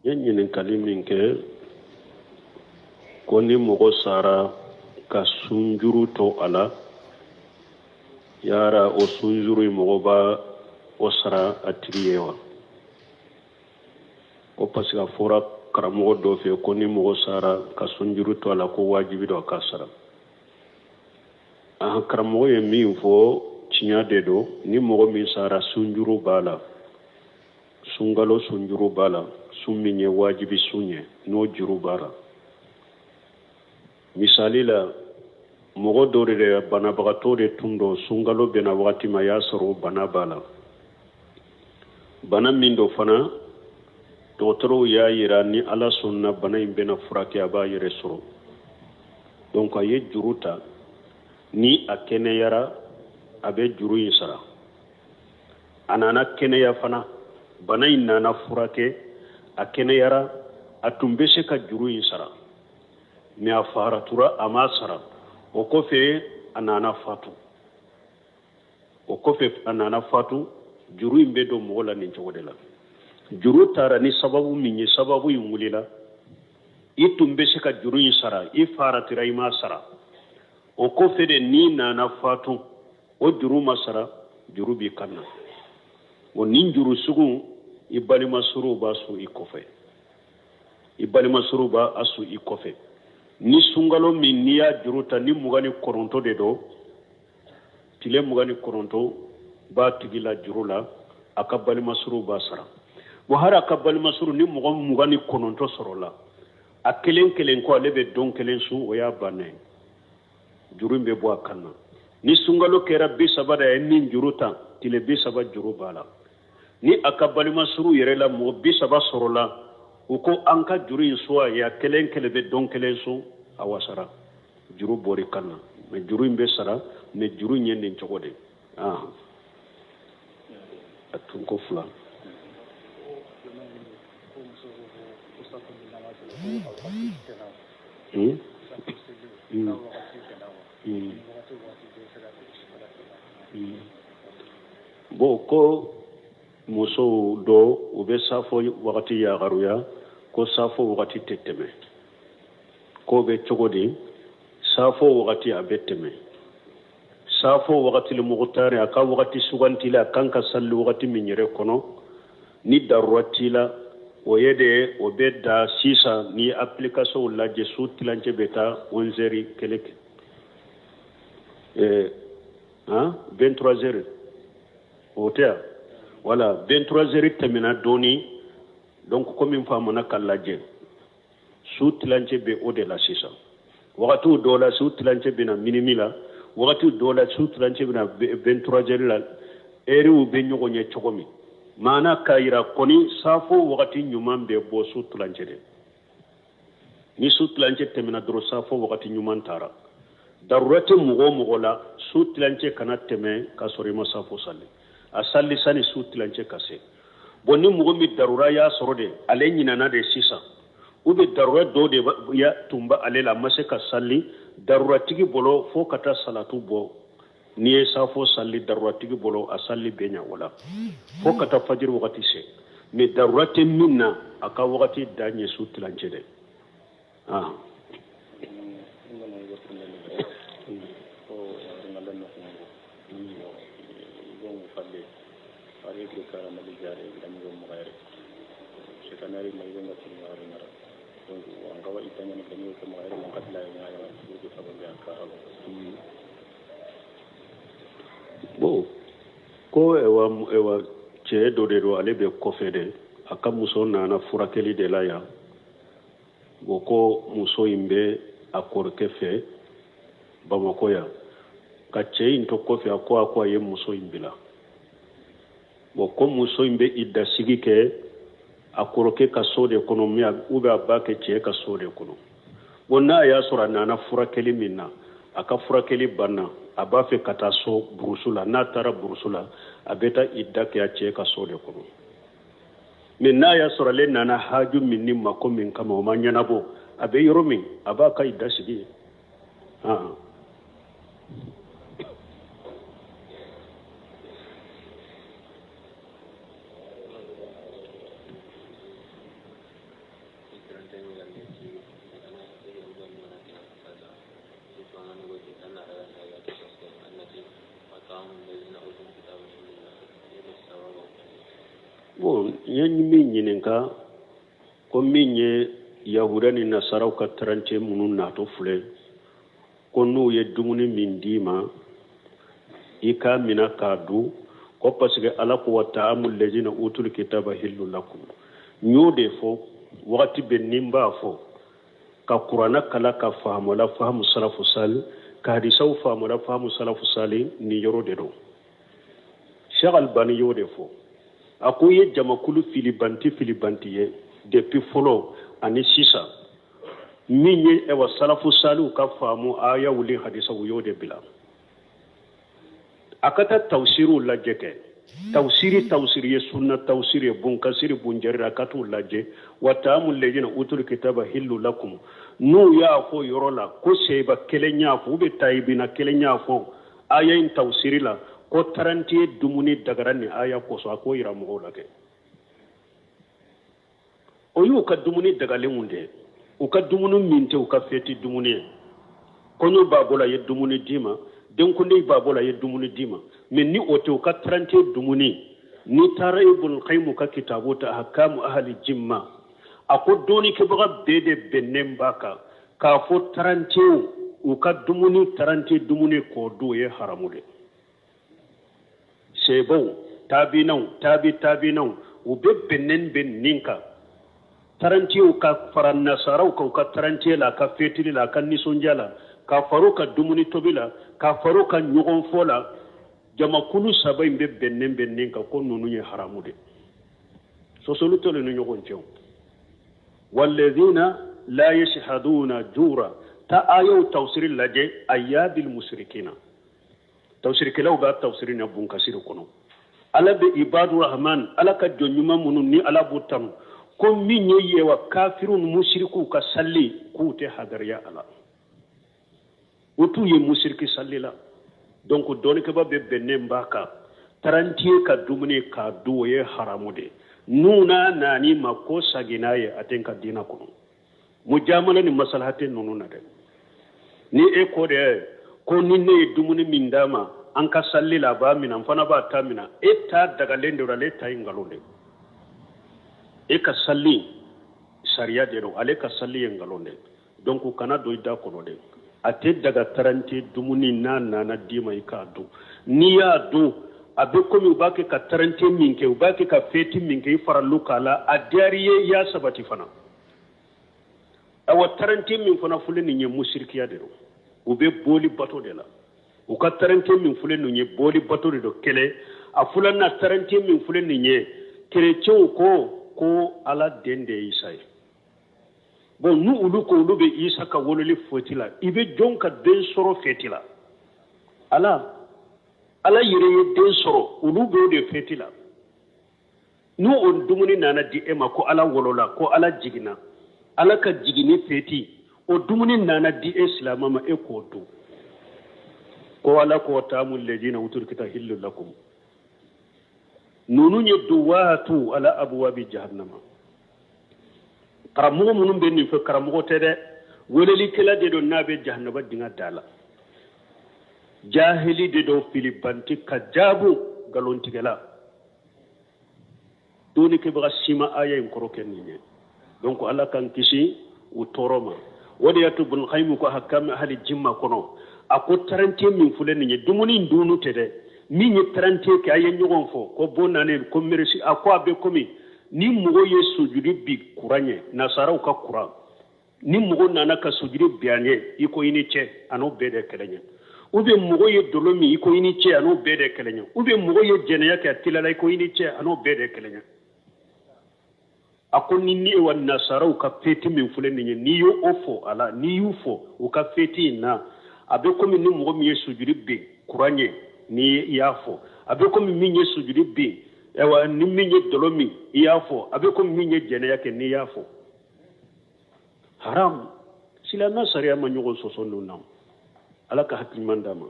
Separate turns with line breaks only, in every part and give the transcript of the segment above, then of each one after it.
Ye ɲininkali min kɛ ko ni mɔgɔ sara ka sunjuru to a la yara o sunjuru mɔgɔ b'a o sara a tigi ye wa ko parce que a fɔra karamɔgɔ dɔ fɛ ko ni mɔgɔ sara ka sunjuru to a la ko wajibi dɔ ka sara karamɔgɔ ye min fɔ tiɲɛ de don ni mɔgɔ min sara sunjuru b'a la sunkalo sunjuru b'a la sun min ye wajibi sun ye n'o juru b'a la misali la mɔgɔ dɔ de banabagatɔ de tun don sunkalo bɛnna wagati ma y'a sɔrɔ bana b'a la bana min do fana dɔgɔtɔrɔw y'a yira ni ala sɔnna bana in bɛna furakɛ a b'a yɛrɛ sɔrɔ donc a ye juru ta ni a kɛnɛyara a bɛ juru in sara a nana kɛnɛya fana bana in nana furakɛ a kɛnɛyara a tun bɛ se ka juru in sara mais a faratura a ma sara o kɔfɛ a nana fatu juru in bɛ don mɔgɔ la nin cogo de la juru taara ni sababu min ye sababu in wulila i tun bɛ se ka juru in sara i faratira i ma sara o kɔfɛ de ni nana fatu o juru ma sara juru b'i kan na o nin juru sugu i balimasɔrɔw b'a su i kɔfɛ ni sunkalo min n'i y'a juru ta ni 29 de don tile 29 b'a tigi la juru la a ka balimasɔrɔw b'a sara bon hari a ka balimasɔrɔ ni mɔgɔ 29 sɔrɔla a kelen kelen ko ale bɛ don kelen su o y'a bannen juru bɛ bɔ a kan na ni sunkalo kɛra 30 da ye min juru ta tile 30 juru b'a la ni a ka balimasɔrɔ yɛrɛ la mɔgɔ 30 sɔrɔla u ko an ka juru in so a ye a kelen kelen bɛ don kelen so a wasara juru bɔri kan na mais juru in bɛ sara mais juru in ye nin cogo de a tun ko fila bon ko musow dɔ u bɛ safo wagati yagaruya ko safo wagati tɛ tɛmɛ ko bɛ cogo di safo wagati a bɛ tɛmɛ safo wagati mugutari a ka wagati sugantila a kan ka salli wagati min yɛrɛ kɔnɔ ni darura t'i la o ye de o bɛ da sisan ni application lajɛ su tilancɛ bɛ taa 11h kelen 23h o tɛ yan voilà 23h tɛmɛna dɔɔni donc comme faamana ka lajɛ su tilancɛ bɛ o de la sisan wagatiw dɔw la su tilancɛ bɛ na minimi la wagatiw dɔw la su tilancɛ bɛ na 23h la heures bɛ ɲɔgɔn ɲɛ cogo min maana k'a yira kɔni safo wagati ɲuman bɛ bɔ su tilancɛ de ni su tilancɛ tɛmɛna dɔrɔn safo wagati ɲuman taara darura tɛ mɔgɔ o mɔgɔ la su tilancɛ kana tɛmɛ k'a sɔrɔ i ma safo sali a sali sani su tilancɛ ka se bon ni mɔgɔ min darura y'a sɔrɔ de ale ɲinana de sisan ou bien darura dɔ de tun bɛ ale la a ma se ka sali daruratigi bolo fo ka taa salatu bɔ n'i ye safo sali daruratigi bolo a sali bɛ ɲa o la fo ka taa fajiri wagati se mais darura tɛ min na a ka wagati da ɲɛ su tilancɛ dɛ bon ko ewa cɛ dɔ de don ale bɛ kɔfɛ de a ka muso nana furakɛli de la yan bon ko muso in bɛ a kɔrɔkɛ fɛ Bamakɔ yan ka cɛ in to kɔfɛ a ko a ye muso in bila bon ko muso in bɛ idasigi kɛ a kɔrɔkɛ ka so de kɔnɔ ou bien a b'a kɛ cɛ ka so de kɔnɔ bon n'a y'a sɔrɔ a nana furakɛli min na a ka furakɛli banna a b'a fɛ ka taa so burusu la n'a taara burusu la a bɛ taa idda kɛ a cɛ ka so de kɔnɔ mais n'a y'a sɔrɔ ale nana haju min ni mako min kama o ma ɲɛnabɔ a bɛ yɔrɔ min a b'a ka idda sigi bon yen min ɲininka ko min ye yahuda ni nasaraw ka tarance minnu nato filɛ ko n'u ye dumuni min d'i ma i k'a mina k'a dun ko parce que ala ko wa ta'amu lezina utul kitaba hillu lakum y'o de fɔ wagati bɛ ni n b'a fɔ ka kurana kala ka fahamala fahamu salafu sali ka hadisaw fahamala fahamu salafu sali ni yɔrɔ de don Sheikh Albani y'o de fɔ a ko ye jamakulu filibanti ye depuis fɔlɔ ani sisan min ye ewa salafu saliw ka faamu aya wuli hadisaw y'o de bila a ka taa tawsiriw lajɛ kɛ tawsiri ye sunna tawsiri ye bunkasiri bunjariri a ka t'u lajɛ wa ta'amu lejina utul kitaba hillu lakum n'u y'a fɔ yɔrɔ la ko seba kelen y'a fɔ u bɛ tayibina kelen y'a fɔ aya in tawsiri la ko taranti ye dumuni dagara ni aya kosɔn a k'o yira mɔgɔw la kɛ o y'u ka dumuni dagalenw de u ka dumuni min tɛ u ka feti dumuni ye kɔɲɔ b'a bolo a ye dumuni d'i ma denkundi b'a bolo a ye dumuni d'i ma mais ni o tɛ u ka taranti dumuni ni taara Ibn Qayyim ka kitabu ta ahkamu ahli jimma a ko dɔɔnikɛbaga bɛɛ de bɛnnen b'a kan k'a fɔ tarantiw u ka dumuni taranti dumuni k'o dun o ye haramu de sebaw tabinaw u bɛ bɛnnen bɛ nin kan tarantiw ka fara nasaraw kan u ka taranti la a ka fetili la a ka nisɔndiya la ka faro ka dumuni tobi la ka faro ka ɲɔgɔn fɔ la jamakulu saba in bɛ bɛnnen bɛ nin kan ko ninnu ye haramu de sɔsɔli tɛ ni ɲɔgɔn cɛ walladhina la yashhaduna jura ta ayaw tawsiri lajɛ ayabil musrikina tawsirikɛlaw b'a tawsiri na bunkasiri kɔnɔ ala bɛ ibadu rahman ala ka jɔn ɲuman minnu ni ala b'u tanu ko min ye yewa kafirun musriku ka salli k'u tɛ hadariya ala o t'u ye musiriki salli la donc dɔɔnikɛba bɛ bɛnnen b'a kan tarantiye ka dumuni k'a dun o ye haramu de n'u n'a nani ma ko sagina ye a tɛ ka diina kɔnɔ mujamala ni masalaha tɛ ninnu na dɛ ni e ko de ko ni ne ye dumuni min d'a ma an ka salli la a b'a minɛ n fana b'a ta minɛ e ta dagalen de don ale ta ye nkalon de e ka salli sariya de don ale ka salli ye nkalon de donc kana don i da kɔnɔ de a tɛ daga taranti dumuni n'a nana d'i ma i k'a dun n'i y'a dun a bɛ komi u b'a kɛ ka taranti min kɛ u b'a kɛ ka feti min kɛ i faralo k'a la a diyar'i ye i y'a sabati fana awa taranti min fana filɛ nin ye musirikiya de don u bɛ boli bato de la u ka taranti min filɛ nin ye boli bato de don kɛlɛ a filanan taranti min filɛ nin ye kerecɛnw ko ala den de ye isa ye bon nu olu ko olu bɛ isa ka wololi foti la i bɛ jɔn ka den sɔrɔ feti la ala yɛrɛ ye den sɔrɔ olu bɛ o de feti la n'u o dumuni nana di e ma ko ala wolola ko ala jiginna ala ka jigini feti o dumuni nana di e silama ma e k'o dun ko ala ko ta'amul ladina utul kitaba hillu lakum nunu ye duwatu ala abwabi jahannama karamɔgɔ minnu bɛ nin fɛ karamɔgɔ tɛ dɛ welelikɛla de don n'a bɛ jahannaba dingɛ da la jahili de don filibanti ka jaabu nkalontigɛla dɔɔnikɛbaga si ma aya in kɔrɔ kɛ nin ye donc ala k'an kisi u tɔɔrɔ ma o de y'a to Ibn Qayyim ko hakami ahli jimma kɔnɔ a ko tarantiye min filɛ nin ye dumuni in dunnu tɛ dɛ min ye tarantiye kɛ a ye ɲɔgɔn fɔ ko bon nanen ko merisi a ko a bɛ komi ni mɔgɔ ye sujudi bi kuran ye nasaraw ka kuran ni mɔgɔ nana ka sujudi bi an ye i ko i ni cɛ a n'o bɛɛ de kɛlɛ ɲɛ ou bien mɔgɔ ye dolo min i ko i ni cɛ a n'o bɛɛ de kɛlɛ ɲɛ ou bien mɔgɔ ye jɛnɛya kɛ a teliyala i ko i ni cɛ a n'o bɛɛ de kɛlɛ ɲɛ a ko ni wa nasaraw ka feti min filɛ nin ye n'i y'o fɔ ala n'i y'u fɔ u ka feti in na a bɛ komi ni mɔgɔ min ye sujudi bi kuran ye ni i y'a fɔ a bɛ komi min ye sujudi bi ni min ye dolo min i y'a fɔ a bɛ komi min ye jɛnɛya kɛ n'i y'a fɔ haram silamɛ sariya ma ɲɔgɔn sɔsɔ ninnu na ala ka hakiliman d'a ma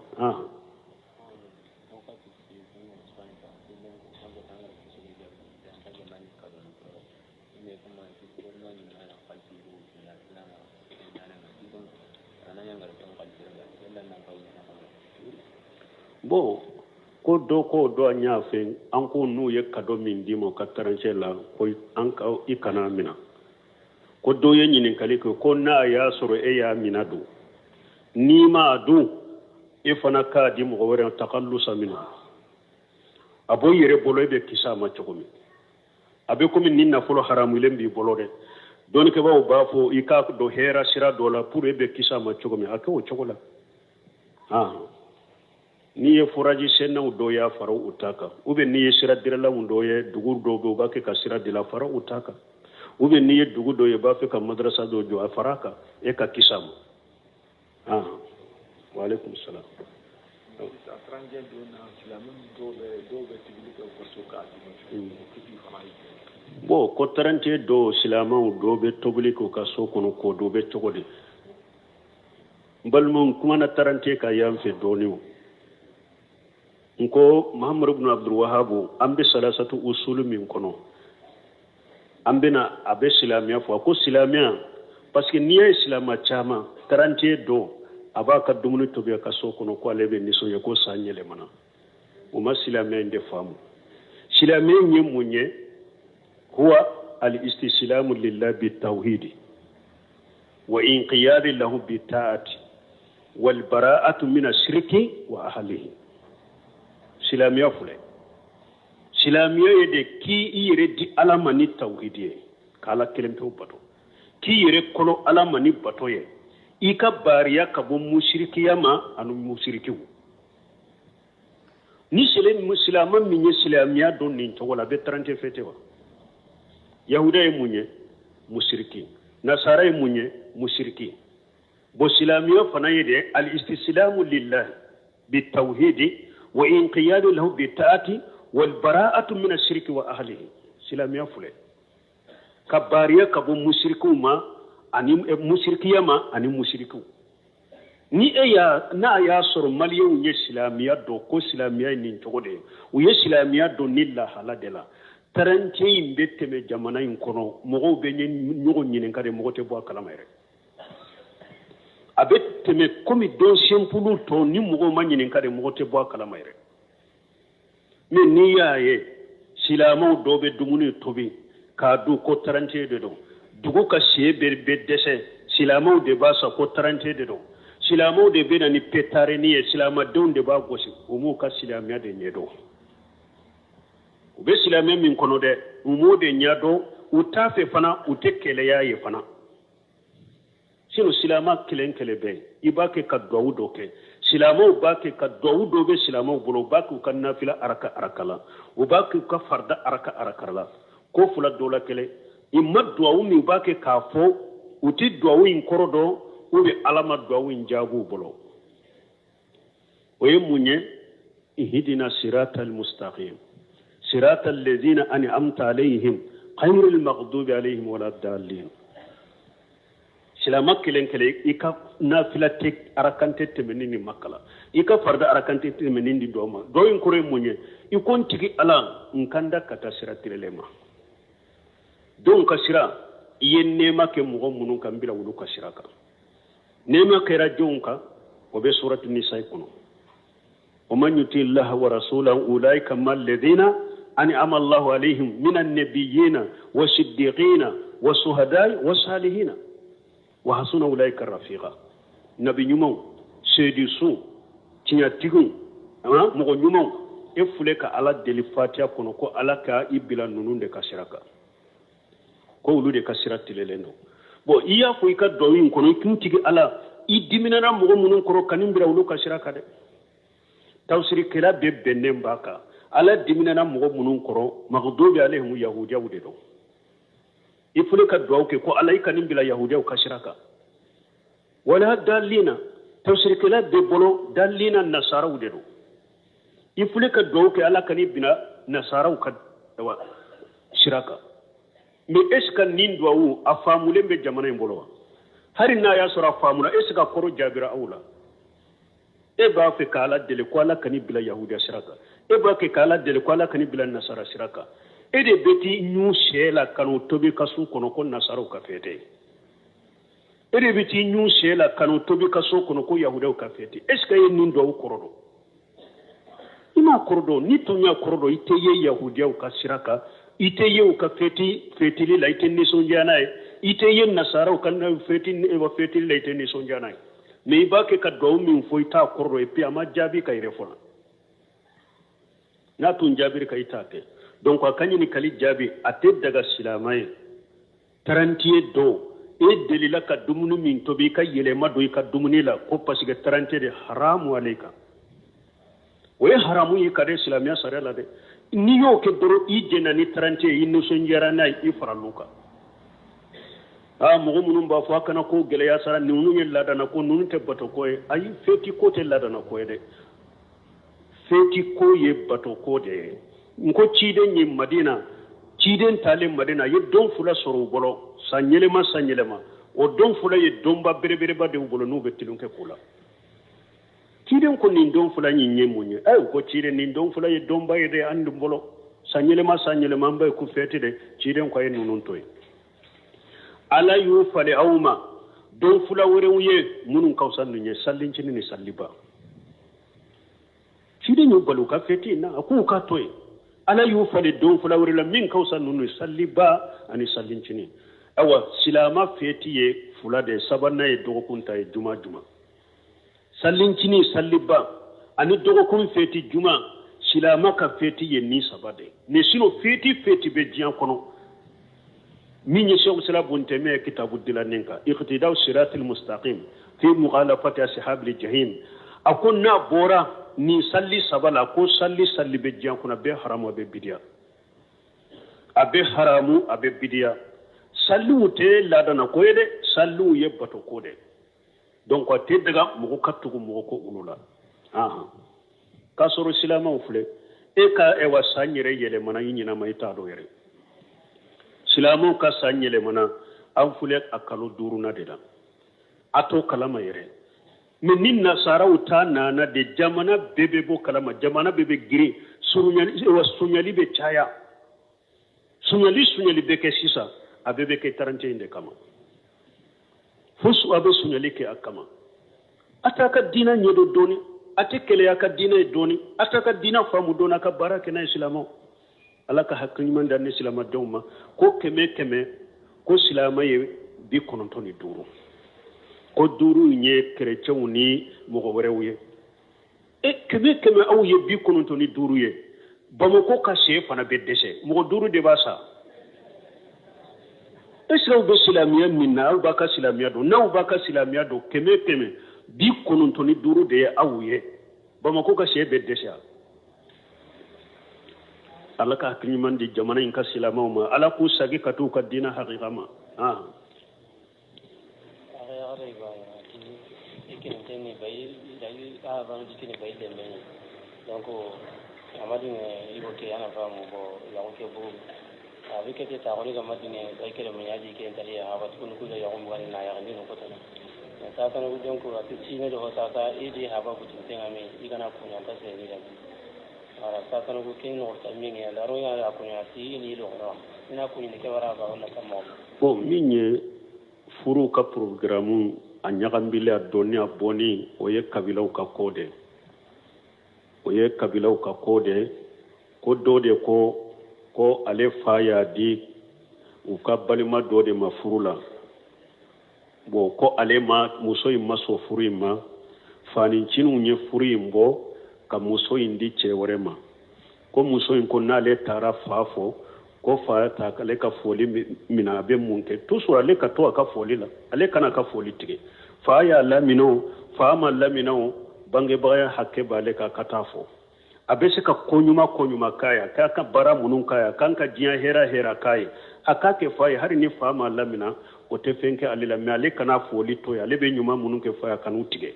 bon ko do nya fe an ko nu ye kado min dimo ka tarance la ko an ka ikana mina ko do ye nyinin kali ko na ya soro e ya mina do ni ma do e fana ka di mo wore takallusa mina abo yere bolo be kisa ma chokomi abe ko min ninna folo haramu lembi bolo de don ke bawo bafo ika do hera sira dola pour e be kisa ma chokomi akko chokola ni ye furaji senna do ya faro utaka ube ni ye sira dirala do ye dugur do go ba ke ka sira dila faro utaka ube ni ye dugu do ye ba fe ka madrasa do jo afaraka e ka kisam wa alaikum salam bo ko tarante do silama do be tobli ko ka so kono ko do be togode balmon kuma na tarante ka yamfe doniwo nko Muhammad ibn Abdul Wahhab ambe salasatu usul min kono ambe na abe silamiya fo ko silamiya parce que niya islama chama tarante do abaka dumuni to be ka so kono ko alebe niso ye ko sanyele mana o ma silamiya inde famu silamiya nye munye huwa al-istislamu lillahi bit-tauhid wa inqiyad lahu bit-ta'ati wal bara'atu min ash-shirki wa ahlihi silamiya fule silamiya yede ki yere di alama ni tauhidiye kala kelempe bato ki yere kolo alama ni bato ye ika bariya kabo mushrikiya ma anu mushrikiwu ni sele muslima minye silamiya don ni to wala be 30 fetewa yahuda ye munye mushriki nasara ye munye mushriki bo silamiya fana yede al istislamu lillah bitawhid وإنقياد له بالطاعة والبراءة من الشرك وأهله سلام يفعل كبارية كبو مشركوما أني مشركيما أني مشركو ni eya na ya soro maliyo nye silamiya do ko silamiya ni ntogode o ye silamiya do nilla haladela tarante imbe teme jamana in kono mogo be nyogo nyinen kare mogo te bo kala mayre abe teme komi don sempulu to ni mogo manyinen kare mogo te bo kala mayre me ni ya ye silamo do be dumuni tobi ka du ko tarante de do dugo ka shebe be dese silamo de ba sa ko tarante de do silamo de be na ni petare ni silama don de ba gosi umu ka silamiya de nyedo ube silamiya min kono de umu de nyado utafe fana utekele ya ye fana sino silama kelen kele be ibake ka duwa do ke silamo bake ka duwa do be silamo bolo bake ka nafila araka arakala ubake ka farda araka arakala ko fula dola kele imma duwa mi bake ka fo uti duwa in korodo ube alama duwa in jagu bolo oye munye ihdina siratal mustaqim siratal ladzina an'amta alaihim ghayril maghdubi alaihim waladdallin silama kelen kele ika nafila tek arakante temenini makala ika farda arakante temenini doma doyin kore munye ikon tigi ala nkanda kata siratirelema don kasira iye make mugo munun kan bila wulu kasira ka nema kera jonka obe suratu nisa ikono ومن يطع الله ورسوله أولئك ما الذين أنعم الله عليهم من النبيين والصديقين والشهداء والصالحين وحسن أولئك الرفيقا نبي نيمو سيدي سو تيا تيغون مغو نيمو افلك على دلفاتيا كونو على كا يبلا نونون de kasiraka ko ulu de kasirati leleno bo iya ko ika doyin kono kintigi ala idiminana mogo munun koro kanimbira ulu kasiraka de tawsiri kila be bennen baka ala diminana mogo munun koro maghdubi alaihim yahudiya wude do ifule ka duwa ke ko ala ikanin bila yahudiya kasiraka wala dalina tawsiri kila be bolo dalina nasara wude do ifule ka duwa ke ala kanin bila nasara ka dawa shiraka me eska nin duwa wu afamule be jamana mbolo hari na ya sura famuna eska koro jabira aula e ba fe kala dele ko ala kani bila yahudiya shiraka e ba ke kala dele ko ala kani bila nasara shiraka e de beti nyu shela kanu tobi kasu kono ko nasara ka fete e de beti nyu shela kanu tobi kasu kono ko yahudiya ka fete eska yin nin do korodo ima kordo ni tunya kordo iteye yahudiya ka siraka iteye ka fetili la iteni sonjana iteye nasara ka fetili la iteni sonjana me ibake ka do min fo ita kordo e pi ama jabi ka irefona na tun jabir ka itate donc akanyi ni kali jabi ate daga silamai tarantiye do e delila ka dumunu min tobi ka yelema do ka dumuni la ko pasige tarantiye de haramu alayka o ye haramu yi kare silamiya sare la de ni yo ke doro i jena ni tarantiye yi no sonjara na i faraluka mogo munun ba fo kana ko geleya sara ni nunu yella dana ko nunu te bato ko e ay feti ko te la dana ko de feti ko ye bato ko de nko ciden ni madina ciden tale madina ye don fula soro bolo sanyelema o don fula ye domba berebere ba de bolo no betilun ke kula ciden ko ni don fula ni nyemunye ay ko ciden ni don fula ye domba ye de andu bolo sanyelema ba ku feti de ciden ko ye nunun toy ala yu fale awma don fula wore wuye munun kawsan ni sallin cini ni salliba ciden yo balu ka feti na ku ka toy ala yu fale don fula wore la min kawsan nunu salliba ani sallin cini awa silama feti ye fula de sabanna ye dogokunta ye juma sallin cini salliba ani dogokun feti juma silama ka feti ye ni sabade ne sino feti be jian kono min ye Cheikh Sala Bunteme kitabu dilaninka iqtidaw siratil mustaqim fi mukhalafati ashabil jahim akon na bora ni salli sabala ko salli be jian kuna be haramu be bidia abe haramu abe bidia sallu te ladana ko yede sallu ye bato ko de donc ko te daga mo ko kattugo mo ko ulula ka soro silama ufle e ka e wasanyere yele mana yinyina mai ta do yere silamo ka sanyele mana an fule akalo duruna de la ato kalama yere men nin nasara uta na de jamana bebe bo kalama jamana bebe giri sunyali be chaya sunyali be ke sisa abebe ke tarante inde kama fusu abe sunyali ke akama ataka dina nyedo doni atekele aka dina doni ataka dina famu dona ka baraka na islamo alaka hakki man dan islama dawma ko keme ko silama ye bi konontoni duru ko duru nye chrétien ni mo ko werewye e keme aw ye bi konontoni duru ye bamako ka se fana be dese mo duru de basa esra be silamiya minna aw baka silamiya do naw baka silamiya do keme bi konontoni duru de aw ye bamako ka se be dese Allah ka hakki man di jamana in ka silama ma ala ku sagi ka tu ka dina haqiqa ma
donc amadi ne ibo ke ana famu bo ya ko bo avec que ta roli ga madine ay kele me yaji ke ndali ya ba kun ku da ya ko ngani na ya ni no ko ta ta ta no donc ati sine do ta ta idi ha ba ku tin ngame igana ku nya ta se ni da ara ta ta no ku kin no ta mi ne la ro ya ku nya ti ni lo no ina ku ni ke wara ba na ta mo
bo minye furu ka programu anyagambile adoni aboni oye kabilaw ka kode ko dode ko ale fa ya di u ka balima dode ma furula bo ko ale ma muso in maso furu ma fani cinu nye furu imbo ka muso indi cewore ma ko muso in ko nale tara fafo ko fa ta kale ka foli mina be munke tusura le ka to ka foli la ale kana ka foli tige fa ya lamino fa ma lamino bange baya hakke bale ka katafo abese ka konyuma kaya ka bara munun kaya kanka jiya hera kaya akake fa hari ni fa ma lamina o te fenke alila me ale kana foli to ya lebe nyuma munun ke fa kanu tige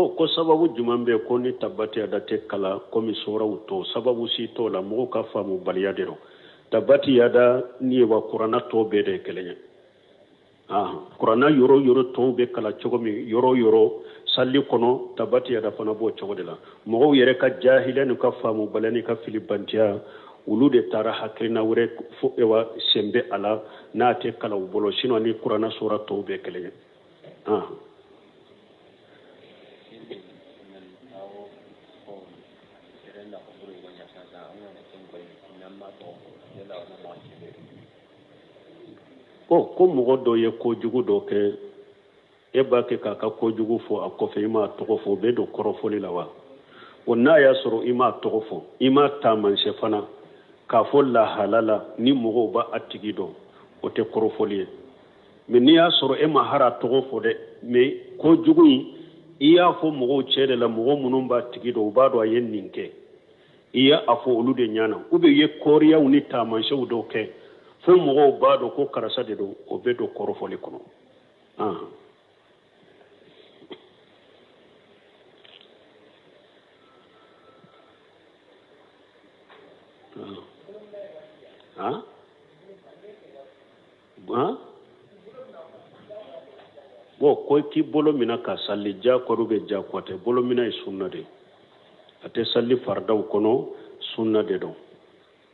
ko sababu jumambe ko ni tabati adate kala komi sora uto sababu si to la mo ka famu baliyadero tabati yada ni wa qur'ana to be de kelenya qur'ana yoro to be kala chogomi yoro salli kono tabati yada fana bo chogode la mo yere ka jahila ni ka famu balani ka filibantia ulu de tara hakilina wure fo ewa sembe ala na te kala bolo sino ni qur'ana sura to be kele ko mogo do ye ko jugu do ke e ba ke ka ko jugu fo a ko fe ma to fo be do korofoli la wa wonna ya soro ima to fo ima ta man se fana ka fo la halala ni mogo ba atigi do o te korofoli me ni ya soro e ma hara to fo de me ko jugu iya fo mogo chede la mogo munun ba tigi do ba do yen ninke iya afo olu de nyana ube ye koriya uni ta man se do ke fo mogo ba do ko karasa de do o be do korofoli kono bo ko ki bolo mina ka salli ja ko rube ja ko te bolo mina e sunna de ate salli fardaw kono sunna de do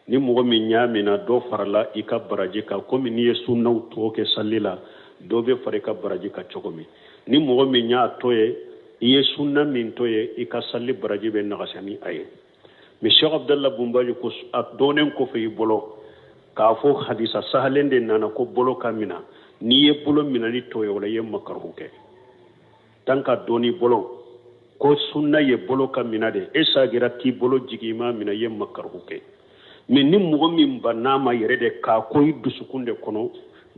ni mo mi nyamina do farla ika baraji ka ko mi ni sunna to ke sallila do be fare ka baraji ka chogomi ni mo mi nya toye iye sunna min toye ika salli baraji be na gasani aye mi Cheikh Abdallah Bumbaji ko at donen ko fe bolo ka fo hadisa sahalende nana ko bolo kamina ni ye bolo mina ni toye wala ye makarhu ke tanka doni bolo ko sunna ye bolo kamina de esa gira ki bolo jigima mina ye makarhu ke min ni mo min banama yere de ka koy dusukunde kono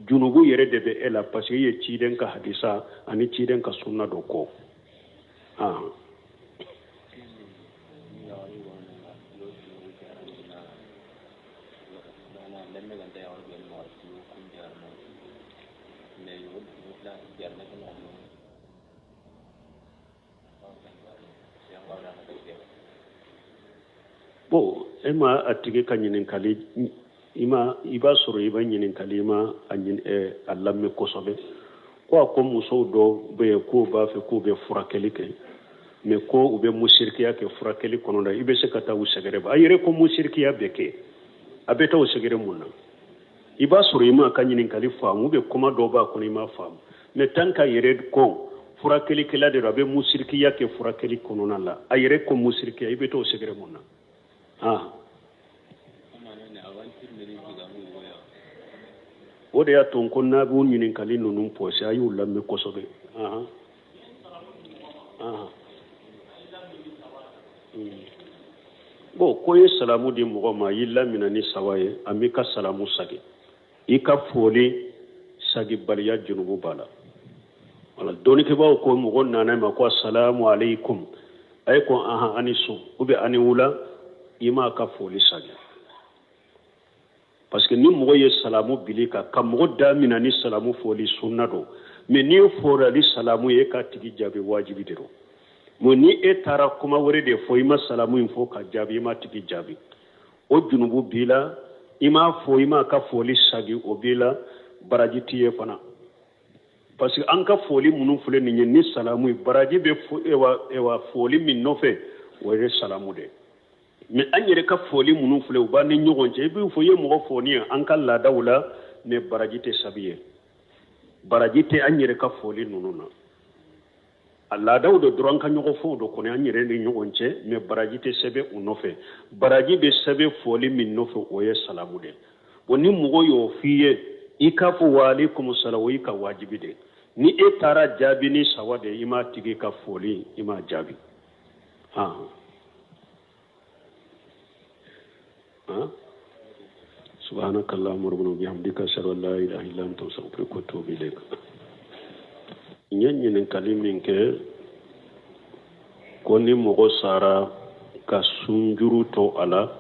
junubu yere de be ela parce que ye ciden ka hadisa ani ciden ka sunna do ko bo ema atige ka nyinin kali iba soro iba nyinin kali ma anyin Allah me kosobe ko muso do be ko ba fe ko be furakeli ke me ko ube musirkiya ke furakeli kono da ibe se kata usegere ba ayire ko musirkiya be ke abeta usegere munna iba soro ima ka nyinin kali faamu be kuma do ba ko ni ma faamu me tanka yere ko furakeli kala de rabe musirkiya ke furakeli kono na la ayire ko musirkiya ibe to usegere munna o de ya ton ko na bu nyinin kali nunun posi ayu lamme kosobe bo ko ye salamu di mogo ma yilla mina ni sawaye amika salamu sagi ika foli sagi baliya junubu bala wala doni ke bawo ko mogo nana ma ko assalamu alaikum ay ko anisu ube ani wula ima ka foli sagi parce que ni mogo ye salamu bilika ka mogo damina ni salamu foli sunna do mais ni fora li salamu ye ka tigi jabe wajibi de do mo ni etara kuma wore de fo ima salamu info ka jabe ima tigi jabe o junubu bila ima fo ima ka foli sagi o bila baraji tiye fana parce que an ka foli munu fule ni salamu baraji be fo ewa foli min nofe wore salamu de mais an yɛrɛ ka foli minnu filɛ u b'a ni ɲɔgɔn cɛ i bɛ fɔ i ye mɔgɔ fɔni an ka laadaw la mais baraji tɛ sabi ye baraji tɛ an yɛrɛ ka foli ninnu na a laadaw de dɔrɔn ka ɲɔgɔn fɔ o de kɔnɔ an yɛrɛ ni ɲɔgɔn cɛ mais baraji tɛ sɛbɛn u nɔfɛ baraji bɛ sɛbɛn foli min nɔfɛ o ye salamu de bon ni mɔgɔ y'o f'i ye i k'a fɔ wa alaikum salam o y'i ka wajibi de ni e taara jaabi ni sawa de i m'a tigi ka foli i m'a jaabi سبحانك اللهم ربنا وبحمدك اشهد ان لا اله الا انت استغفرك واتوب اليك ñen kalimin ke koni mogo sara ka sunjuru to ala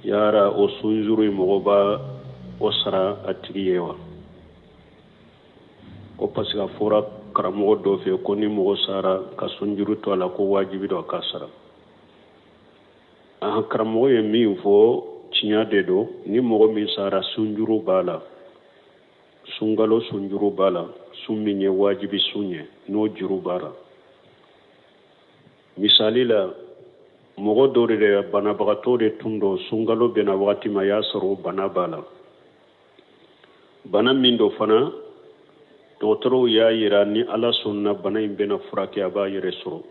yara o sunjuru mogo ba o sara atiyewa ko pasika fora karamogo do fe koni mogo sara ka sunjuru to ala ko wajibi do ka sara karamogo ye min fo tiɲa de do ni mogo min sara sunjuru bala sungalo sunjuru bala sun min ye wajibi sun ye n'o juru bara misali la mogo dore de banabagato de tundo sungalo bena wakati ma ya soro bana bala bana min do fana dotoro ya yira ni ala sunna bana in bena furake aba yere soro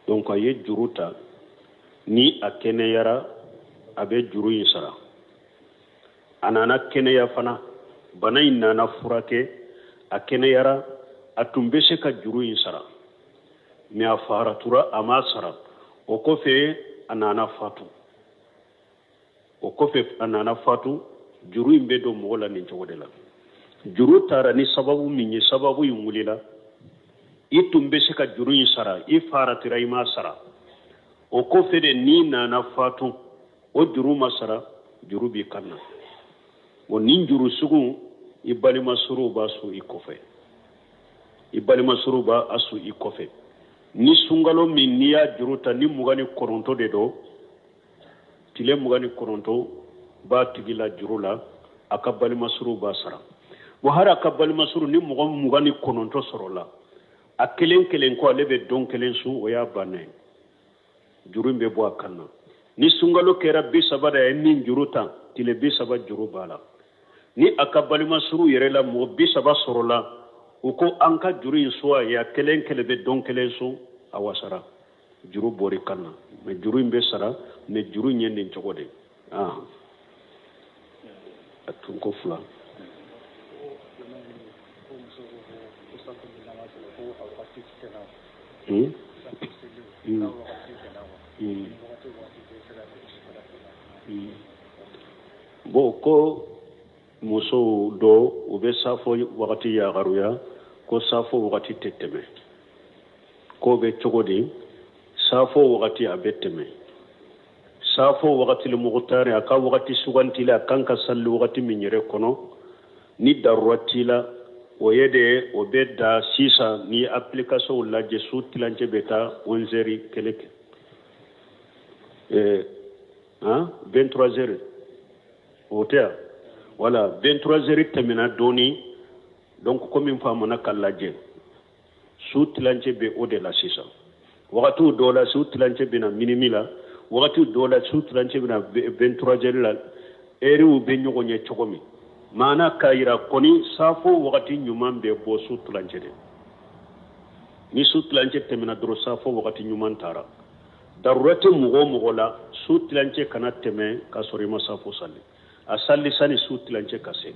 donc aye juruta ni akene yara abe juru yisara anana kene ya fana bana in nana furake akene yara atumbe se ka juru yisara mi afara tura ama sara o kofe anana fatu juru imbe do mola ni jogodela juru tara ni sababu minye sababu yumulila itumbe se ka juru yisara ifara tira ima sara o kofe de ni nana fatu o juru masara juru bi kanna o nin juru sugu ibali masuru ba su ikofe ibali masuru ba asu ikofe ni sungalo min niya juruta ni mugani koronto de do tile mugani koronto ba tigila jurula akabali masuru ba sara wahara akabali masuru ni mugani koronto sorola akelen kelen ko lebe don kelen su oya banne jurumbe bo akanna ni sungalo kera bi sabada min juruta tile bi saba juru bala ni akabali masuru yerela mo bi saba sorola uko anka juru insuwa ya kelen kelebe don kelen su awasara juru bori kanna me juru imbe sara me juru nyende chogode atunko fula bo ko muso do ube safo wakati ya garuya ko safo wakati teteme ko be chogodi safo wakati abeteme safo wakati le mugtari aka wakati suganti la kanka sallu wakati minyere kono ni darwati la oyede obeda sisa ni application la jesu tilanje beta 11 keleke 23h hotel wala 23h temina doni donc comme une femme na kalaje sutlanje be o de la sisa wakati dola sutlanje be na minimila wakati dola sutlanje be na 23h la eri u be nyogo nye chokomi mana kaira koni safo wakati nyuman be bo sutlanje de ni sutlanje temina dro safo wakati nyuman tara darurati mugo la sutlanje kana teme ka sori masafo salli asalli sani sutlanje kase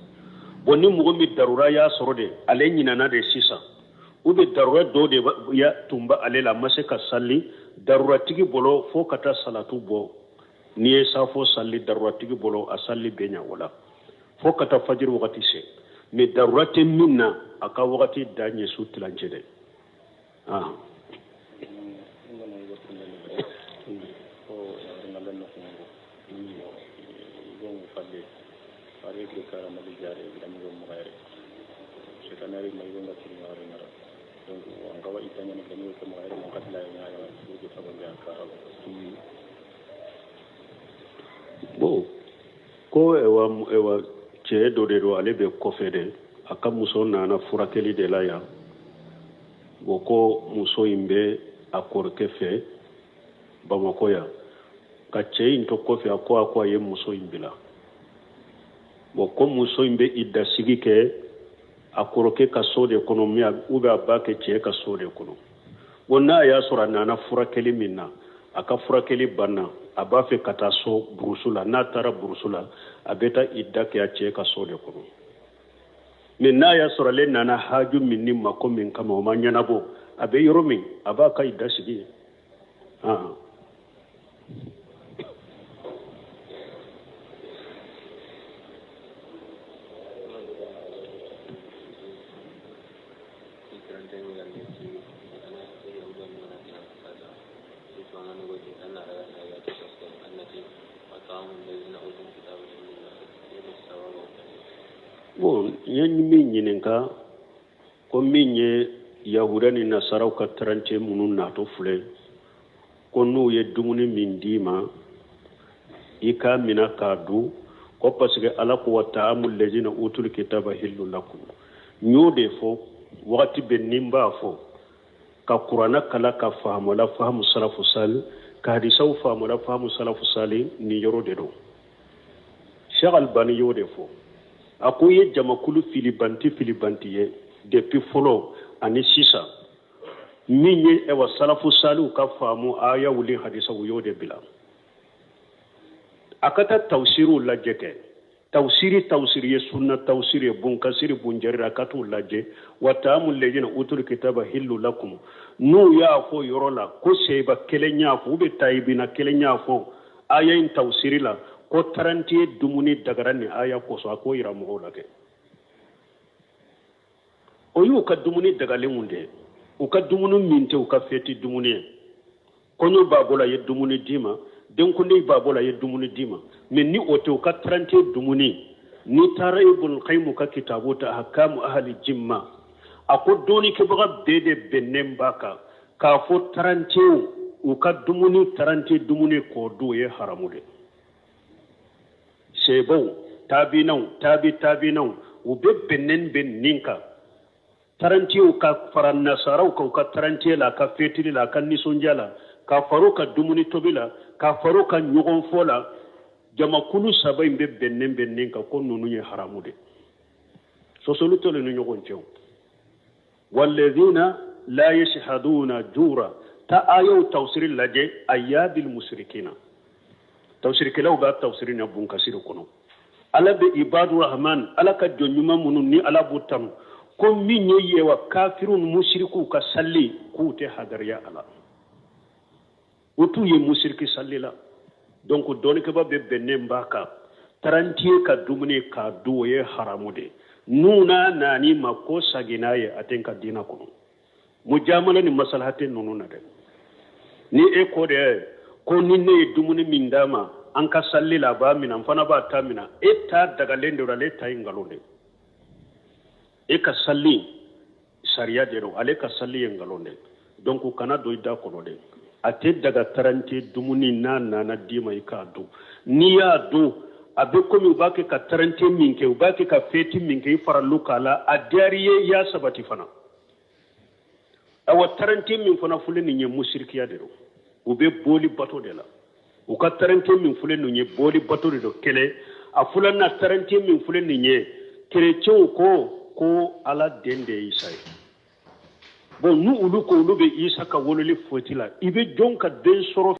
bonni mugo mi darura ya sorode ale nyina de sisa ube darura do de ya tumba alela maseka salli darura tigi bolo fo kata salatu bo ni safo salli darura tigi bolo asalli benya wala fo kata fajr wakati se me darurati minna aka wakati danye sutlanje de bo ko ewa che do de do ale be kofede aka muso nana furakeli de la ya boko muso imbe akorke fe bamako ya ka che into kofe akwa ye muso imbila boko muso imbe idda sigike akoroke ka sode kono miya uba bake che ka sode kono wonna ya sura nana furakeli minna aka furakeli banna abafe kata so brusula na tara brusula abeta idda ke a che ka sode kono minna ya sura le nana haju minni mako min kama ma nyana bo abe yoromi abaka idda sigi bon yan min yininka ko min ye yahuda ni nasaraw ka tarance munun nato fule ko nu ye dumuni min dima ika mina kadu ko pasque ala ko wata amul lejina utul kitaba hillu lakum nyode fo wakati ben nimba fo ka qur'ana kala ka fahamu la fahamu salafu sal ka hadisaw faamu la faamu salafu salih ni yoro de do Cheikh Albani yo de fo akoye jamakulu filibanti ye depuis folo ani sisa min ye ewa salafu salih ka faamu aya wuli hadisa yo de bila akata tawsiru lajeke tawsiri ye sunna tawsiri ye bunkasiri bunjari akatu laje wa ta'amul ladina utul kitaba hillu lakum nu ya fo yorola ko seba kelenya fo be taybina kelenya fo aya in tawsiri la ko taranti dumuni dagarani aya ko so ko ira mo lake o yu ka dumuni dagale munde o ka dumunu minte o ka feti dumuni konyo babola ye dumuni dima den ko ndey babola ye dumuni dima men ni o to ka taranti dumuni ni tara ibn qayyim ka kitabu ta ahkam ahli jimma ako doni ke baga bede benem baka ka fo taranti o ka dumuni taranti dumuni ko do ye haramude sebo tabinau ube benen ben ninka taranti ka faran nasarau ka taranti la ka fetili la kan nisonjala ka faruka dumuni tobila ka faruka nyugon fola jama kulu sabai be benen ben ninka ko nunu ye haramude so soluto le nyugon cew walladhina la yashhaduna jura ta ayu tawsiril laje ayabil musrikina tawsir kelaw ga tawsir na bun kasiru kono ala be ibadur rahman ala ka jonyuma munun ni ala butam ko min yewa kafirun mushriku ka salli ku te hadariya ala otu ye mushriki sallila donc doni ke ba be benne mbaka tarantie ka dumune ka duye haramude nuna nani mako saginaye atenka dina kono mujamala ni masalahate nununa de ni e ko de ko ninne dumuni min dama an ka salli la ba min fana ba ta mina etta daga lende rale ta ingalonde e ka salli sharia de ro ale ka salli ingalonde donc kana do ida ko de ate daga tarante dumuni na dima ka do ni ya do abe ko mi ba ke ka tarante min ke ba ke ka feti min ke faralu kala adariye ya sabati fana awa tarante min fana fulani nye mushrkiya de ro ube boli bato de la u ka tarante min fule nu nye boli bato de do kele a fula na tarante min fule ni nye chrétien ko ala dende isa bon nu ulu ko ulu be isa ka wolole fotila ibe jonka den soro